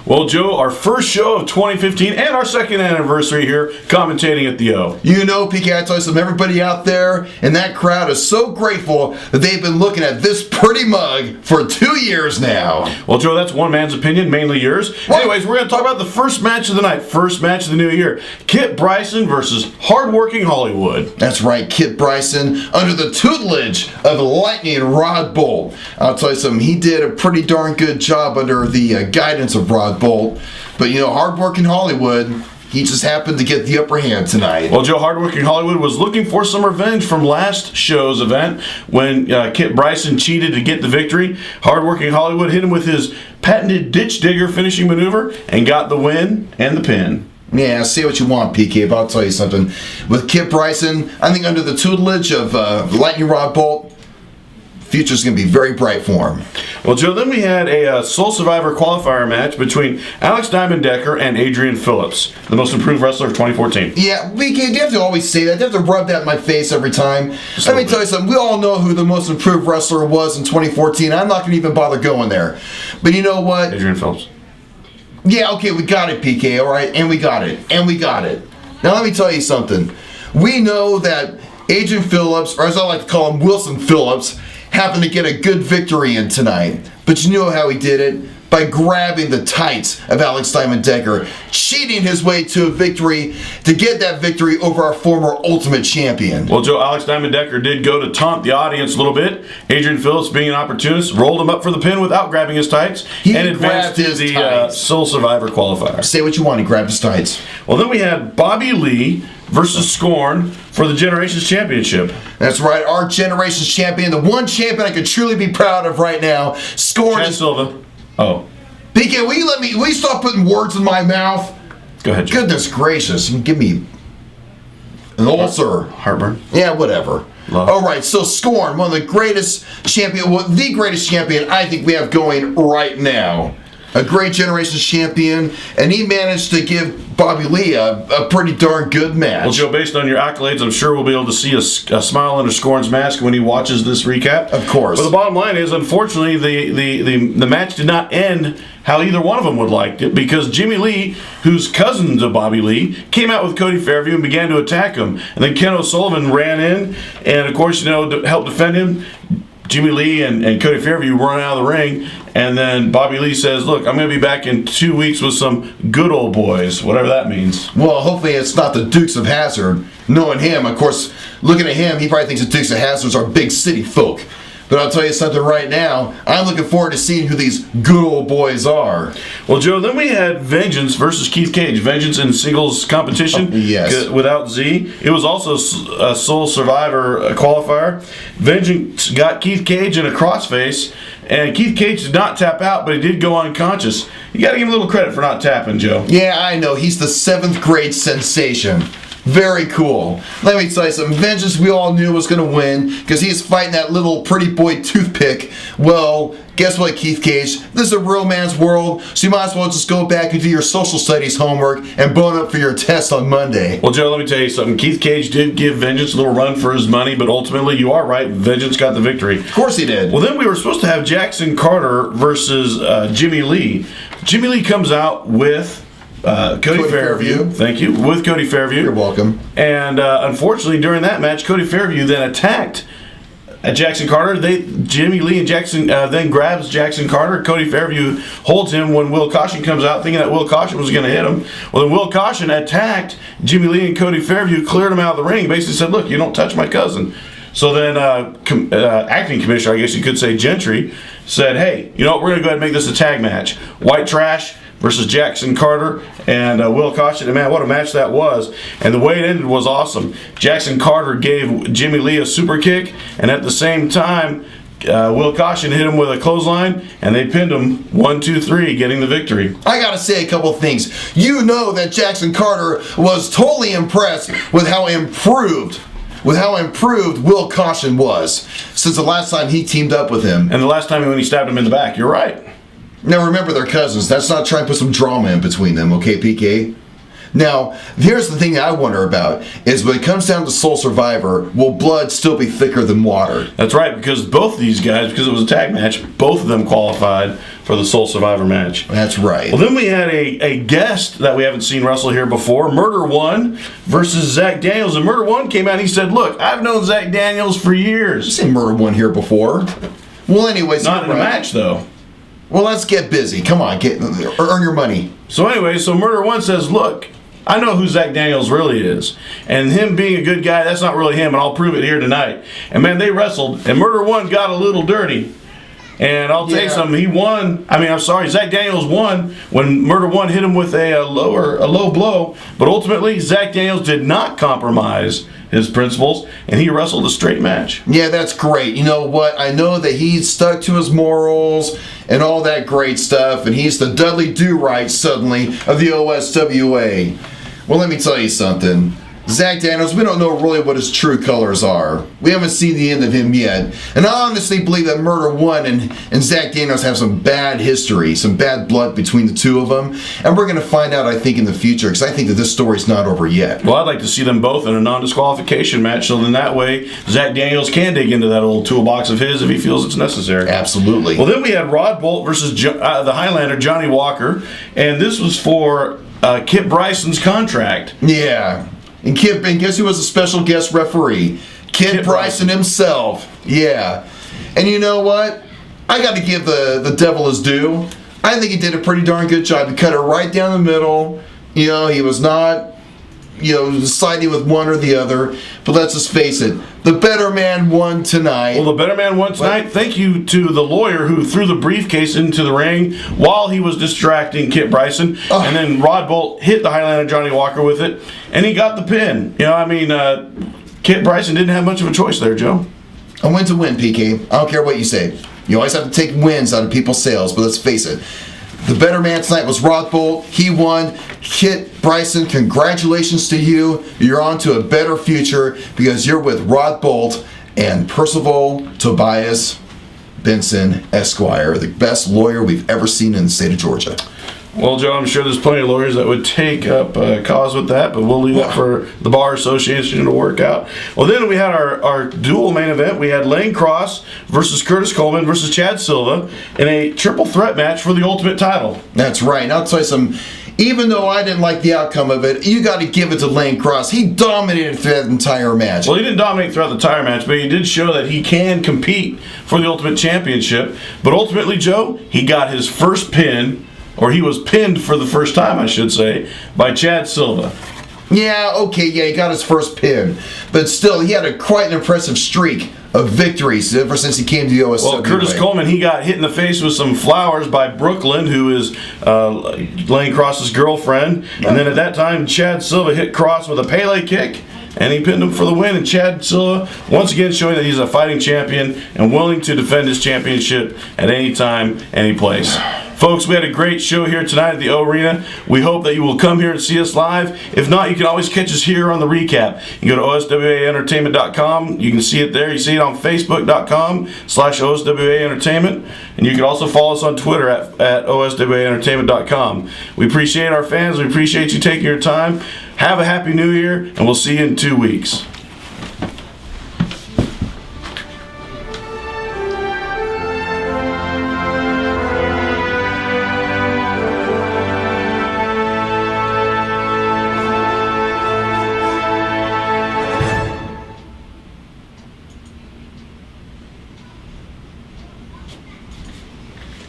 Well, Joe, our first show of 2015 and our second anniversary here, commentating at the O. You know, PK, I tell you something, everybody out there in that crowd is so grateful that they've been looking at this pretty mug for 2 years now. Well, Joe, that's one man's opinion, mainly yours. What? Anyways, we're going to talk about the first match of the night, first match of the new year. Kit Bryson versus hardworking Hollywood. That's right, Kit Bryson, under the tutelage of Lightning Rod Bolt. I'll tell you something, he did a pretty darn good job under the guidance of Rod Bolt. But, you know, hardworking Hollywood, he just happened to get the upper hand tonight. Well, Joe, hardworking Hollywood was looking for some revenge from last show's event when Kit Bryson cheated to get the victory. Hardworking Hollywood hit him with his patented ditch digger finishing maneuver and got the win and the pin. Yeah, say what you want, PK, but I'll tell you something. With Kit Bryson, I think under the tutelage of Lightning Rod Bolt, future's going to be very bright for him. Well, Joe, then we had a Soul Survivor qualifier match between Alex Diamond Decker and Adrian Phillips, the most improved wrestler of 2014. Yeah, PK, do you have to always say that? Do you have to rub that in my face every time? Let me tell you something. We all know who the most improved wrestler was in 2014. I'm not going to even bother going there. But you know what? Adrian Phillips. Yeah, okay, we got it, PK, all right? And we got it. And we got it. Now, let me tell you something. We know that Adrian Phillips, or as I like to call him, Wilson Phillips, happened to get a good victory in tonight. But you know how he did it? By grabbing the tights of Alex Diamond Decker, cheating his way to a victory to get that victory over our former Ultimate Champion. Well, Joe, Alex Diamond Decker did go to taunt the audience a little bit. Adrian Phillips, being an opportunist, rolled him up for the pin without grabbing his tights and advanced to the Soul Survivor qualifier. Say what you want, he grabbed his tights. Well, then we had Bobby Lee versus Scorn for the Generations Championship. That's right, our Generations Champion, the one champion I could truly be proud of right now. Scorn Chad Silva. Oh. PK, will you stop putting words in my mouth? Go ahead, Joe. Goodness gracious, you give me an ulcer. Heartburn. Yeah, whatever. Love. All right, so Scorn, one of the greatest champion, well, the greatest champion I think we have going right now. A great Generations champion, and he managed to give Bobby Lee a pretty darn good match. Well, Joe, based on your accolades, I'm sure we'll be able to see a smile under Scorn's mask when he watches this recap. Of course. But the bottom line is, unfortunately, the match did not end how either one of them would like it, because Jimmy Lee, who's cousin to Bobby Lee, came out with Cody Fairview and began to attack him. And then Ken O'Sullivan ran in, and of course, you know, to help defend him. Jimmy Lee and Cody Fairview run out of the ring, and then Bobby Lee says, look, I'm going to be back in 2 weeks with some good old boys, whatever that means. Well, hopefully it's not the Dukes of Hazzard. Knowing him, of course, looking at him, he probably thinks the Dukes of Hazzard are big city folk. But I'll tell you something right now, I'm looking forward to seeing who these good old boys are. Well, Joe, then we had Vengeance versus Keith Cage. Vengeance in singles competition without Z. It was also a Soul Survivor qualifier. Vengeance got Keith Cage in a crossface, and Keith Cage did not tap out, but he did go unconscious. You got to give him a little credit for not tapping, Joe. Yeah, I know. He's the 7th grade sensation. Very cool. Let me tell you something. Vengeance, we all knew was going to win because he's fighting that little pretty boy toothpick. Well, guess what, Keith Cage? This is a real man's world, so you might as well just go back and do your social studies homework and bone up for your test on Monday. Well, Joe, let me tell you something. Keith Cage did give Vengeance a little run for his money, but ultimately, you are right, Vengeance got the victory. Of course he did. Well, then we were supposed to have Jackson Carter versus Jimmy Lee. Jimmy Lee comes out with Cody Fairview. Thank you. With Cody Fairview. You're welcome. And unfortunately, during that match, Cody Fairview then attacked Jackson Carter. Jimmy Lee and Jackson then grabs Jackson Carter. Cody Fairview holds him when Will Caution comes out, thinking that Will Caution was going to hit him. Well, then Will Caution attacked Jimmy Lee and Cody Fairview, cleared him out of the ring, basically said, look, you don't touch my cousin. So then acting commissioner, I guess you could say Gentry, said, hey, you know what, we're going to go ahead and make this a tag match. White Trash versus Jackson Carter and Will Caution. And man, what a match that was. And the way it ended was awesome. Jackson Carter gave Jimmy Lee a super kick, and at the same time, Will Caution hit him with a clothesline, and they pinned him 1, 2, 3, getting the victory. I gotta say a couple of things. You know that Jackson Carter was totally impressed with how improved Will Caution was since the last time he teamed up with him. And the last time when he stabbed him in the back, you're right. Now remember, they're cousins. That's not trying to put some drama in between them, okay, PK? Now, here's the thing that I wonder about, is when it comes down to Soul Survivor, will blood still be thicker than water? That's right, because both of these guys, because it was a tag match, both of them qualified for the sole survivor match. That's right. Well, then we had a guest that we haven't seen wrestle here before, Murder One versus Zach Daniels. And Murder One came out and he said, look, I've known Zach Daniels for years. I've seen Murder One here before. Well, anyways. Not in a match, though. Well, let's get busy. Come on, earn your money. So anyway, Murder One says, look, I know who Zach Daniels really is. And him being a good guy, that's not really him, and I'll prove it here tonight. And man, they wrestled, and Murder One got a little dirty. And I'll tell you something, he won. Zach Daniels won when Murder One hit him with a low blow. But ultimately, Zach Daniels did not compromise his principles, and he wrestled a straight match. Yeah, that's great. You know what? I know that he stuck to his morals and all that great stuff, and he's the Dudley Do-Right suddenly of the OSWA. Well, let me tell you something. Zach Daniels, we don't know really what his true colors are. We haven't seen the end of him yet. And I honestly believe that Murder One and Zach Daniels have some bad history, some bad blood between the two of them. And we're going to find out, I think, in the future, because I think that this story's not over yet. Well, I'd like to see them both in a non-disqualification match, so then that way Zach Daniels can dig into that old toolbox of his if he feels it's necessary. Absolutely. Well, then we had Rod Bolt versus the Highlander, Johnny Walker. And this was for Kip Bryson's contract. Yeah. And guess who was a special guest referee? Kip Bryson himself. Yeah. And you know what? I got to give the devil his due. I think he did a pretty darn good job. He cut it right down the middle. You know, he was not, siding with one or the other. But let's just face it, the better man won tonight. Well, the better man won tonight. Thank you to the lawyer who threw the briefcase into the ring while he was distracting Kip Bryson. And then Rod Bolt hit the Highlander Johnny Walker with it, and he got the pin. Kip Bryson didn't have much of a choice there, Joe. A win to win, PK. I don't care what you say. You always have to take wins out of people's sales, but let's face it. The better man tonight was Rod Bolt. He won. Kip Bryson, congratulations to you. You're on to a better future because you're with Rod Bolt and Percival Tobias Benson, Esquire, the best lawyer we've ever seen in the state of Georgia. Well, Joe, I'm sure there's plenty of lawyers that would take up a cause with that, but we'll leave that for the Bar Association to work out. Well, then we had our dual main event. We had Lane Cross versus Curtis Coleman versus Chad Silva in a triple threat match for the Ultimate title. That's right. And I'll tell you something. Even though I didn't like the outcome of it, you got to give it to Lane Cross. He dominated through that entire match. Well, he didn't dominate throughout the entire match, but he did show that he can compete for the Ultimate Championship. But ultimately, Joe, he got his first pin, or he was pinned for the first time, I should say, by Chad Silva. Yeah, okay, he got his first pin. But still, he had quite an impressive streak of victories ever since he came to the OSWA. Well, Curtis Coleman, he got hit in the face with some flowers by Brooklyn, who is Lane Cross's girlfriend. And then at that time, Chad Silva hit Cross with a Pele kick, and he pinned him for the win. And Chad Silva, once again, showing that he's a fighting champion and willing to defend his championship at any time, any place. Folks, we had a great show here tonight at the O Arena. We hope that you will come here and see us live. If not, you can always catch us here on the recap. You go to OSWAentertainment.com. You can see it there. You see it on Facebook.com/OSWA Entertainment. And you can also follow us on Twitter at OSWAentertainment.com. We appreciate our fans. We appreciate you taking your time. Have a happy new year, and we'll see you in 2 weeks.